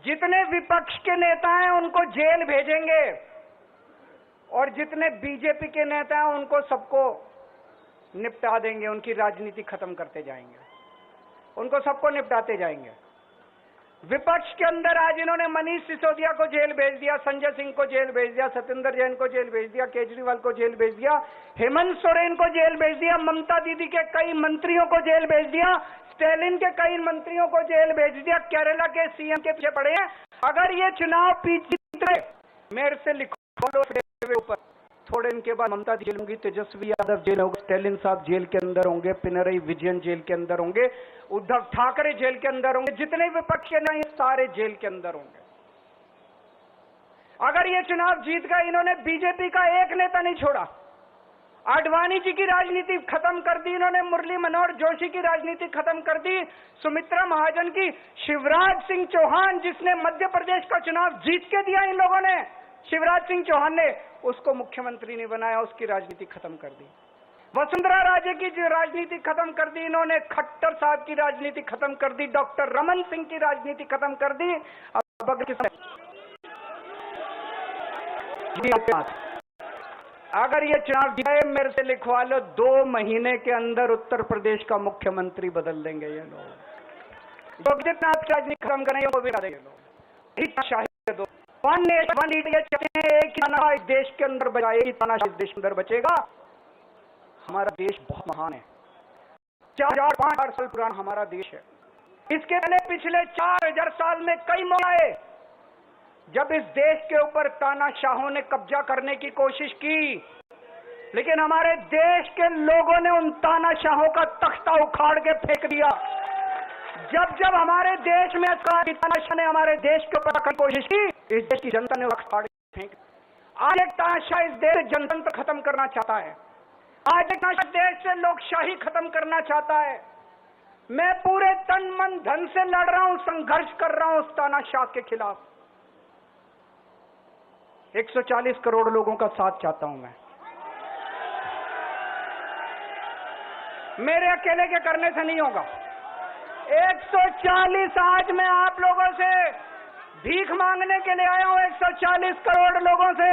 जितने विपक्ष के नेता हैं उनको जेल भेजेंगे और जितने बीजेपी के नेता हैं उनको सबको निपटा देंगे, उनकी राजनीति खत्म करते जाएंगे, उनको सबको निपटाते जाएंगे। विपक्ष के अंदर आज इन्होंने मनीष सिसोदिया को जेल भेज दिया, संजय सिंह को जेल भेज दिया, सत्येंद्र जैन को जेल भेज दिया, केजरीवाल को जेल भेज दिया, हेमंत सोरेन को जेल भेज दिया, ममता दीदी के कई मंत्रियों को जेल भेज दिया, स्टैलिन के कई मंत्रियों को जेल भेज दिया, केरला के सीएम के पीछे पड़े हैं। अगर ये चुनाव जीते मेरे से लिखो ऊपर, थोड़े दिन के बाद ममता जेल होंगी, तेजस्वी यादव जेल होगा, स्टैलिन साहब जेल के अंदर होंगे, पिनरई विजयन जेल के अंदर होंगे, उद्धव ठाकरे जेल के अंदर होंगे, जितने विपक्ष के नहीं सारे जेल के अंदर होंगे। अगर ये चुनाव जीत गए, इन्होंने बीजेपी का एक नेता नहीं छोड़ा, आडवाणी जी की राजनीति खत्म कर दी इन्होंने, मुरली मनोहर जोशी की राजनीति खत्म कर दी, सुमित्रा महाजन की, शिवराज सिंह चौहान जिसने मध्य प्रदेश का चुनाव जीत के दिया इन लोगों ने, शिवराज सिंह चौहान ने उसको मुख्यमंत्री नहीं बनाया, उसकी राजनीति खत्म कर दी। वसुंधरा राजे की राजनीति खत्म कर दी इन्होंने, खट्टर साहब की राजनीति खत्म कर दी, डॉक्टर रमन सिंह की राजनीति खत्म कर दी। अब अगर ये चुनाव जीते, मेरे से लिखवा लो, 2 महीने के अंदर उत्तर प्रदेश का मुख्यमंत्री बदल देंगे ये लोग। तो जितना आप राजनीति खत्म करेंगे वो भी देंगे लोग। शाही दो वन नेशन वन इंडिया चाहते हैं, एक ही ताना इस देश के अंदर बचा, एक ही ताना इस देश के अंदर बचेगा। हमारा देश बहुत महान है, 4,000-5,000 साल पुराना हमारा देश है। इसके पहले पिछले 4,000 साल में कई मौके आए जब इस देश के ऊपर तानाशाहों ने कब्जा करने की कोशिश की, लेकिन हमारे देश के लोगों ने उन तानाशाहों का तख्ता उखाड़ के फेंक दिया। जब जब हमारे देश में तानाशाह ने हमारे देश के ऊपर की कोशिश की, इस देश की जनता ने उखाड़ के फेंक। आज एक तानाशाह इस देश जनतंत्र खत्म करना चाहता है, आज एक तानाशाह देश से लोकशाही खत्म करना चाहता है। मैं पूरे तन मन धन से लड़ रहा हूं, संघर्ष कर रहा हूं उस तानाशाह के खिलाफ। 140 करोड़ लोगों का साथ चाहता हूं मैं। मेरे अकेले के करने से नहीं होगा। 140 आज मैं आप लोगों से भीख मांगने के लिए आया हूं, 140 करोड़ लोगों से,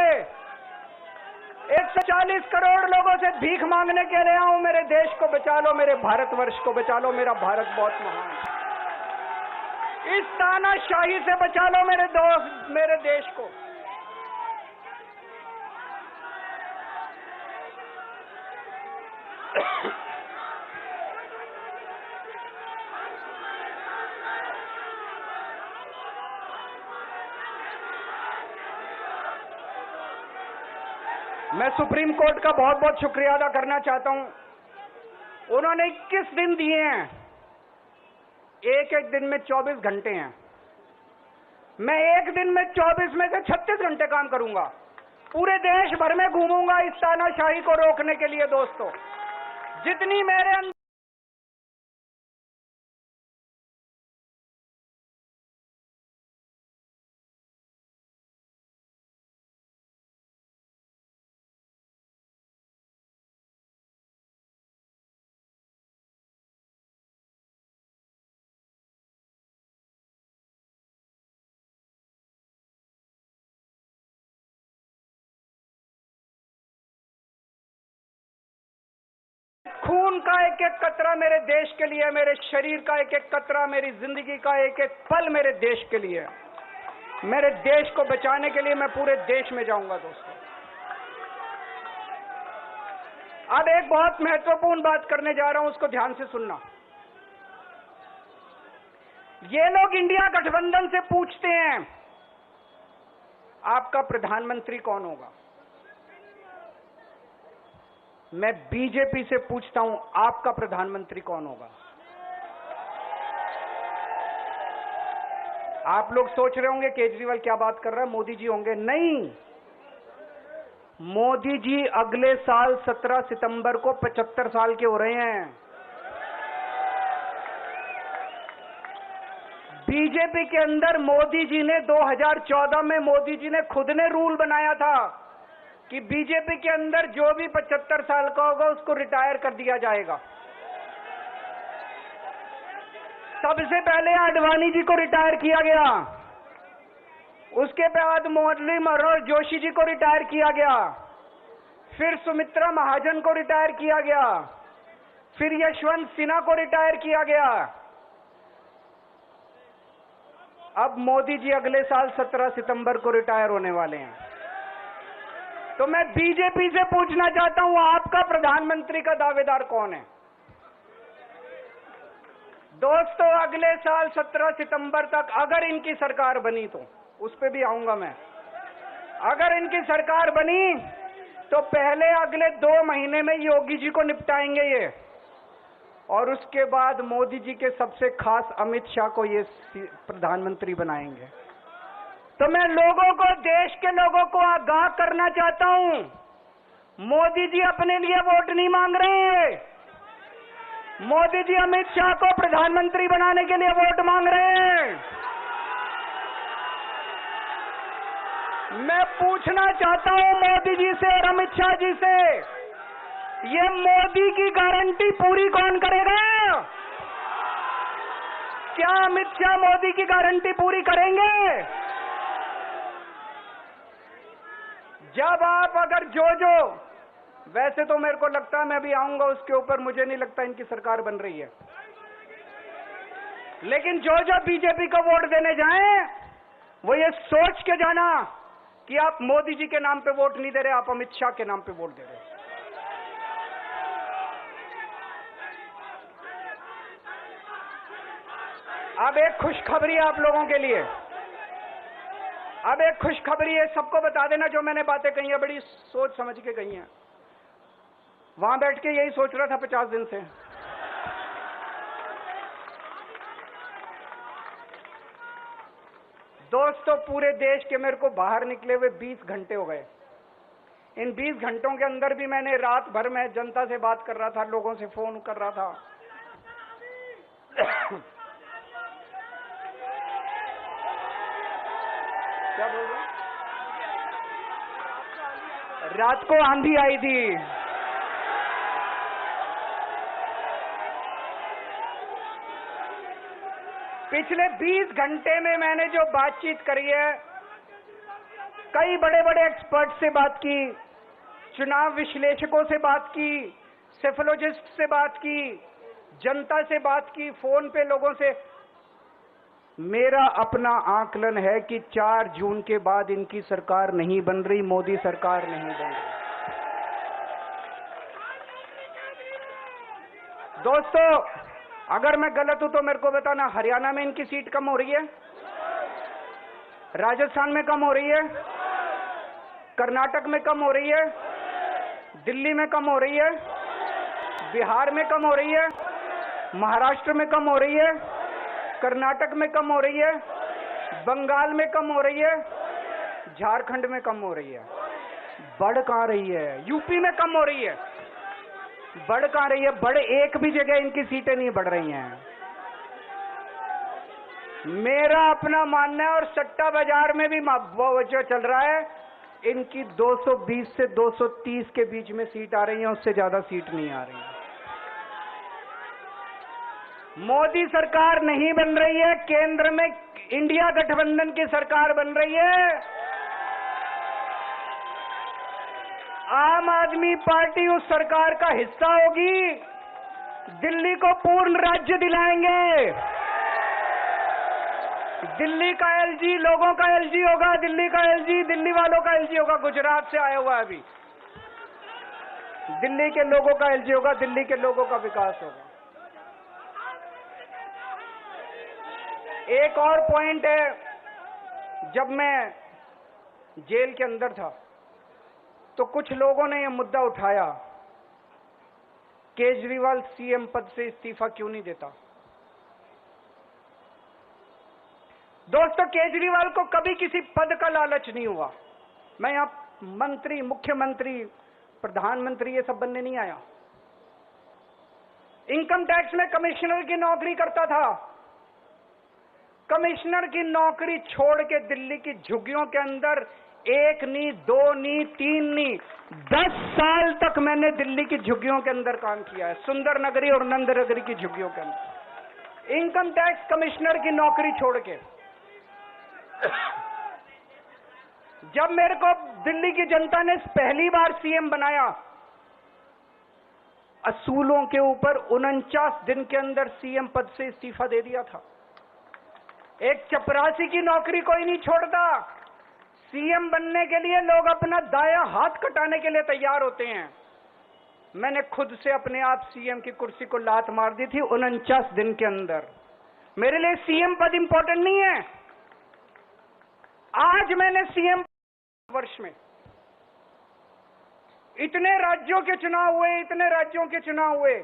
140 करोड़ लोगों से भीख मांगने के लिए आया हूं। मेरे देश को बचा लो, मेरे भारतवर्ष को बचा लो, मेरा भारत बहुत महान है। इस तानाशाही से बचा लो मेरे दोस्त, मेरे देश को। मैं सुप्रीम कोर्ट का बहुत बहुत शुक्रिया अदा करना चाहता हूं। उन्होंने 21 दिन दिए हैं, एक एक दिन में 24 घंटे हैं। मैं एक दिन में 24 में से 36 घंटे काम करूंगा, पूरे देश भर में घूमूंगा इस तानाशाही को रोकने के लिए। दोस्तों, जितनी मेरे अंदर खून का एक एक कतरा मेरे देश के लिए, मेरे शरीर का एक एक कतरा, मेरी जिंदगी का एक एक पल मेरे देश के लिए, मेरे देश को बचाने के लिए मैं पूरे देश में जाऊंगा। दोस्तों, अब एक बहुत महत्वपूर्ण बात करने जा रहा हूं, उसको ध्यान से सुनना। ये लोग इंडिया गठबंधन से पूछते हैं आपका प्रधानमंत्री कौन होगा। मैं बीजेपी से पूछता हूं आपका प्रधानमंत्री कौन होगा। आप लोग सोच रहे होंगे केजरीवाल क्या बात कर रहा है, मोदी जी होंगे। नहीं, मोदी जी अगले साल 17 सितंबर को 75 साल के हो रहे हैं। बीजेपी के अंदर मोदी जी ने 2014 में मोदी जी ने खुद ने रूल बनाया था कि बीजेपी के अंदर जो भी 75 साल का होगा उसको रिटायर कर दिया जाएगा। सबसे पहले आडवाणी जी को रिटायर किया गया, उसके बाद मुरली मनोहर जोशी जी को रिटायर किया गया, फिर सुमित्रा महाजन को रिटायर किया गया, फिर यशवंत सिन्हा को रिटायर किया गया। अब मोदी जी अगले साल 17 सितंबर को रिटायर होने वाले हैं। तो मैं बीजेपी से पूछना चाहता हूं, आपका प्रधानमंत्री का दावेदार कौन है? दोस्तों, अगले साल 17 सितंबर तक अगर इनकी सरकार बनी, तो उस पर भी आऊंगा मैं, अगर इनकी सरकार बनी तो पहले अगले 2 महीने में योगी जी को निपटाएंगे ये, और उसके बाद मोदी जी के सबसे खास अमित शाह को ये प्रधानमंत्री बनाएंगे। तो मैं लोगों को, देश के लोगों को आगाह करना चाहता हूं, मोदी जी अपने लिए वोट नहीं मांग रहे, मोदी जी अमित शाह को प्रधानमंत्री बनाने के लिए वोट मांग रहे हैं। मैं पूछना चाहता हूं मोदी जी से और अमित शाह जी से, ये मोदी की गारंटी पूरी कौन करेगा? क्या अमित शाह मोदी की गारंटी पूरी करेंगे? जब आप अगर जो वैसे तो मेरे को लगता है, मैं भी आऊंगा उसके ऊपर, मुझे नहीं लगता इनकी सरकार बन रही है, लेकिन जो बीजेपी को वोट देने जाएं, वो ये सोच के जाना कि आप मोदी जी के नाम पे वोट नहीं दे रहे, आप अमित शाह के नाम पे वोट दे रहे। अब एक खुशखबरी है आप लोगों के लिए, अब एक खुशखबरी है, सबको बता देना, जो मैंने बातें कही है बड़ी सोच समझ के कही हैं। वहां बैठ के यही सोच रहा था 50 दिन से। दोस्तों, पूरे देश के मेरे को बाहर निकले हुए 20 घंटे हो गए। इन 20 घंटों के अंदर भी मैंने रात भर में जनता से बात कर रहा था, लोगों से फोन कर रहा था। क्या बोल रहे? रात को आंधी आई थी। पिछले 20 घंटे में मैंने जो बातचीत करी है, कई बड़े बड़े एक्सपर्ट से बात की, चुनाव विश्लेषकों से बात की, सेफोलॉजिस्ट से बात की, जनता से बात की, फोन पे लोगों से। मेरा अपना आकलन है कि 4 जून के बाद इनकी सरकार नहीं बन रही, मोदी सरकार नहीं बन रही। दोस्तों, अगर मैं गलत हूं तो मेरे को बताना, हरियाणा में इनकी सीट कम हो रही है, राजस्थान में कम हो रही है, कर्नाटक में कम हो रही है, दिल्ली में कम हो रही है, बिहार में कम हो रही है, महाराष्ट्र में कम हो रही है, कर्नाटक में कम हो रही है, बंगाल में कम हो रही है, झारखंड में कम हो रही है। बढ़ कहां रही है? यूपी में कम हो रही है, बढ़ कहां रही है? बढ़ एक भी जगह इनकी सीटें नहीं बढ़ रही हैं। मेरा अपना मानना है, और सट्टा बाजार में भी वो जो चल रहा है, इनकी 220 से 230 के बीच में सीट आ रही है, उससे ज्यादा सीट नहीं आ रही है। मोदी सरकार नहीं बन रही है, केंद्र में इंडिया गठबंधन की सरकार बन रही है। आम आदमी पार्टी उस सरकार का हिस्सा होगी, दिल्ली को पूर्ण राज्य दिलाएंगे। दिल्ली का एलजी लोगों का एलजी होगा, दिल्ली का एलजी दिल्ली वालों का एलजी होगा। गुजरात से आया हुआ है अभी, दिल्ली के लोगों का एलजी होगा, दिल्ली के लोगों का विकास होगा। एक और पॉइंट है, जब मैं जेल के अंदर था तो कुछ लोगों ने यह मुद्दा उठाया, केजरीवाल सीएम पद से इस्तीफा क्यों नहीं देता। दोस्तों, केजरीवाल को कभी किसी पद का लालच नहीं हुआ। मैं यहां मंत्री, मुख्यमंत्री, प्रधानमंत्री ये सब बनने नहीं आया। इनकम टैक्स में कमिश्नर की नौकरी करता था। कमिश्नर की नौकरी छोड़ के दिल्ली की झुग्गियों के अंदर 1 नहीं, 2 नहीं, 3 नहीं, 10 साल तक मैंने दिल्ली की झुग्गियों के अंदर काम किया है, सुंदर नगरी और नंद नगरी की झुग्गियों के अंदर, इनकम टैक्स कमिश्नर की नौकरी छोड़ के। जब मेरे को दिल्ली की जनता ने पहली बार सीएम बनाया, असूलों के ऊपर 49 दिन के अंदर सीएम पद से इस्तीफा दे दिया था। एक चपरासी की नौकरी कोई नहीं छोड़ता। सीएम बनने के लिए लोग अपना दायां हाथ कटाने के लिए तैयार होते हैं। मैंने खुद से अपने आप सीएम की कुर्सी को लात मार दी थी 49 दिन के अंदर। मेरे लिए सीएम पद इंपॉर्टेंट नहीं है। आज मैंने सीएम वर्ष में इतने राज्यों के चुनाव हुए,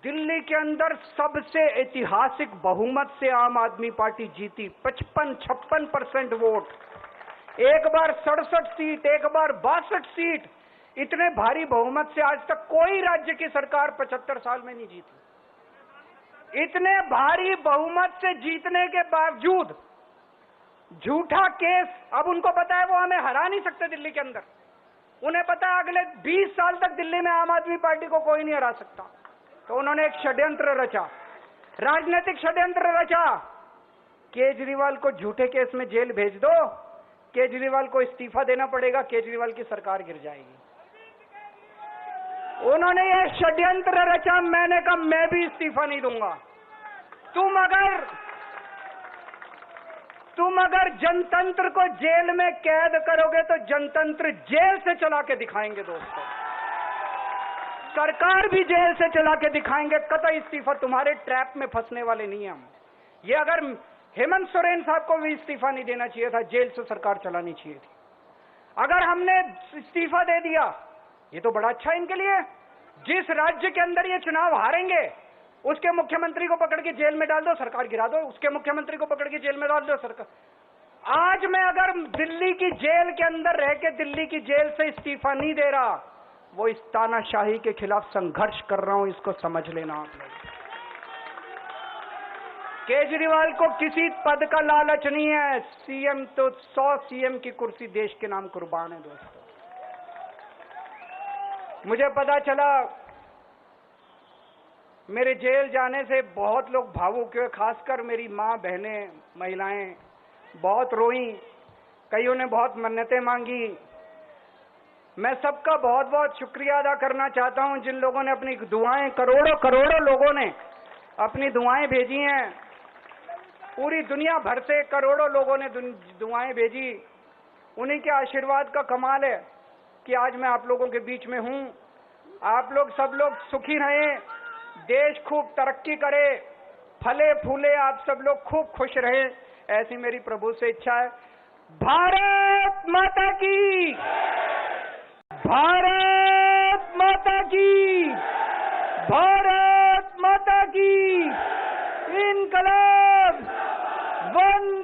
दिल्ली के अंदर सबसे ऐतिहासिक बहुमत से आम आदमी पार्टी जीती, 55-56% वोट, एक बार 67 सीट, एक बार 62 सीट। इतने भारी बहुमत से आज तक कोई राज्य की सरकार 75 साल में नहीं जीती। इतने भारी बहुमत से जीतने के बावजूद झूठा केस, अब उनको पता है वो हमें हरा नहीं सकते दिल्ली के अंदर। उन्हें पता है अगले 20 साल तक दिल्ली में आम आदमी पार्टी को कोई नहीं हरा सकता। तो उन्होंने एक षड्यंत्र रचा, राजनीतिक षड्यंत्र रचा। केजरीवाल को झूठे केस में जेल भेज दो, केजरीवाल को इस्तीफा देना पड़ेगा, केजरीवाल की सरकार गिर जाएगी। उन्होंने ये षड्यंत्र रचा। मैंने कहा मैं भी इस्तीफा नहीं दूंगा। तुम अगर जनतंत्र को जेल में कैद करोगे तो जनतंत्र जेल से चला के दिखाएंगे दोस्तों। सरकार भी जेल से चला के दिखाएंगे। कतई इस्तीफा, तुम्हारे ट्रैप में फंसने वाले नहीं हम। ये अगर हेमंत सोरेन साहब को भी इस्तीफा नहीं देना चाहिए था, जेल से सरकार चलानी चाहिए थी। अगर हमने इस्तीफा दे दिया, ये तो बड़ा अच्छा है इनके लिए। जिस राज्य के अंदर ये चुनाव हारेंगे उसके मुख्यमंत्री को पकड़ के जेल में डाल दो, सरकार गिरा दो। उसके मुख्यमंत्री को पकड़ के जेल में डाल दो, सरकार। आज मैं अगर दिल्ली की जेल के अंदर रह के दिल्ली की जेल से इस्तीफा नहीं दे रहा, वो इस तानाशाही के खिलाफ संघर्ष कर रहा हूं, इसको समझ लेना आप लोग। केजरीवाल को किसी पद का लालच नहीं है। सीएम तो 100 सीएम की कुर्सी देश के नाम कुर्बान है दोस्तों। मुझे पता चला मेरे जेल जाने से बहुत लोग भावुक हुए, खासकर मेरी मां, बहनें, महिलाएं बहुत रोई। कईयों ने बहुत मन्नतें मांगी। मैं सबका बहुत बहुत शुक्रिया अदा करना चाहता हूं जिन लोगों ने अपनी दुआएं, करोड़ों लोगों ने अपनी दुआएं भेजी हैं। पूरी दुनिया भर से करोड़ों लोगों ने दुआएं भेजी। उन्हीं के आशीर्वाद का कमाल है कि आज मैं आप लोगों के बीच में हूं। आप लोग सब लोग सुखी रहें, देश खूब तरक्की करे, फले फूले, आप सब लोग खूब खुश रहें, ऐसी मेरी प्रभु से इच्छा है। भारत माता की, भारत माता की, भारत माता की, इनकलाब, वंदे